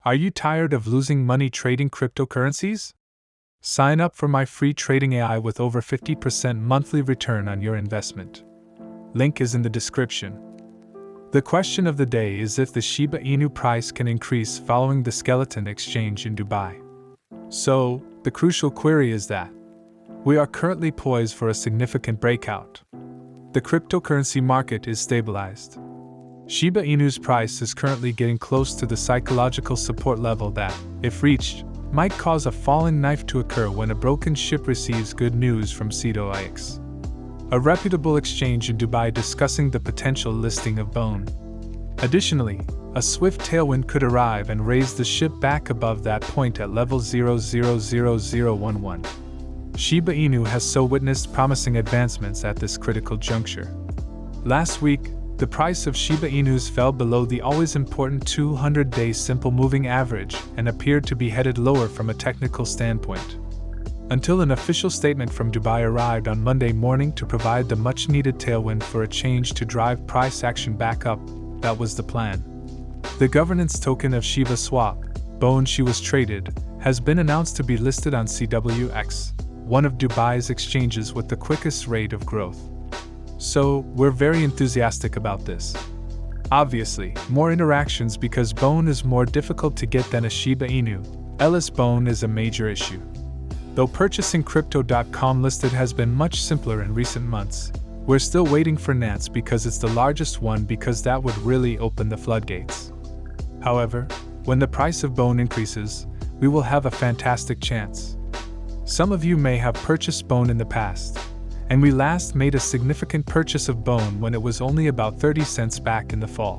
Are you tired of losing money trading cryptocurrencies? Sign up for my free trading AI with over 50% monthly return on your investment. Link is in the description. The question of the day is if the Shiba Inu price can increase following the skeleton exchange in Dubai. So, the crucial query is that we are currently poised for a significant breakout. The cryptocurrency market is stabilized. Shiba Inu's price is currently getting close to the psychological support level that, if reached, might cause a falling knife to occur when a broken ship receives good news from CedoIX, a reputable exchange in Dubai discussing the potential listing of BONE. Additionally, a swift tailwind could arrive and raise the ship back above that point at level 0.00011. Shiba Inu has so witnessed promising advancements at this critical juncture. Last week, the price of Shiba Inus fell below the always important 200-day simple moving average and appeared to be headed lower from a technical standpoint. Until an official statement from Dubai arrived on Monday morning to provide the much-needed tailwind for a change to drive price action back up, that was the plan. The governance token of Shiba Swap, BONE she was traded, has been announced to be listed on CWX, one of Dubai's exchanges with the quickest rate of growth. So, we're very enthusiastic about this. Obviously, more interactions because BONE is more difficult to get than a Shiba Inu, else BONE is a major issue. Though purchasing Crypto.com listed has been much simpler in recent months, we're still waiting for Nance because it's the largest one because that would really open the floodgates. However, when the price of BONE increases, we will have a fantastic chance. Some of you may have purchased BONE in the past, and we last made a significant purchase of BONE when it was only about 30 cents back in the fall.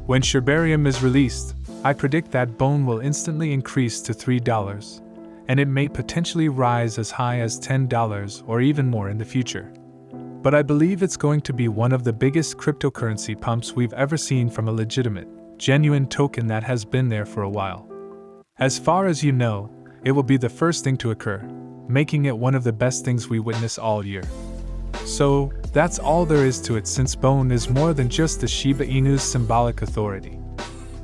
When Shibarium is released, I predict that BONE will instantly increase to $3, and it may potentially rise as high as $10 or even more in the future. But I believe it's going to be one of the biggest cryptocurrency pumps we've ever seen from a legitimate, genuine token that has been there for a while. As far as you know, it will be the first thing to occur, making it one of the best things we witness all year. So, that's all there is to it since BONE is more than just the Shiba Inu's symbolic authority.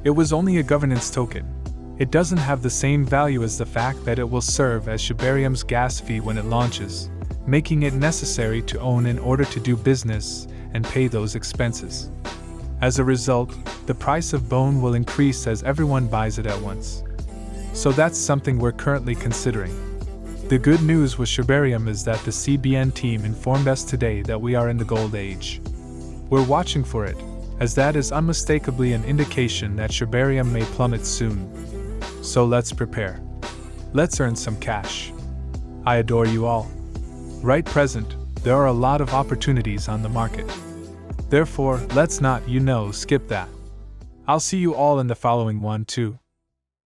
It was only a governance token. It doesn't have the same value as the fact that it will serve as Shibarium's gas fee when it launches, making it necessary to own in order to do business and pay those expenses. As a result, the price of BONE will increase as everyone buys it at once. So that's something we're currently considering. The good news with Shibarium is that the CBN team informed us today that we are in the gold age. We're watching for it, as that is unmistakably an indication that Shibarium may plummet soon. So let's prepare. Let's earn some cash. I adore you all. Right present, there are a lot of opportunities on the market. Therefore, let's not, skip that. I'll see you all in the following one too.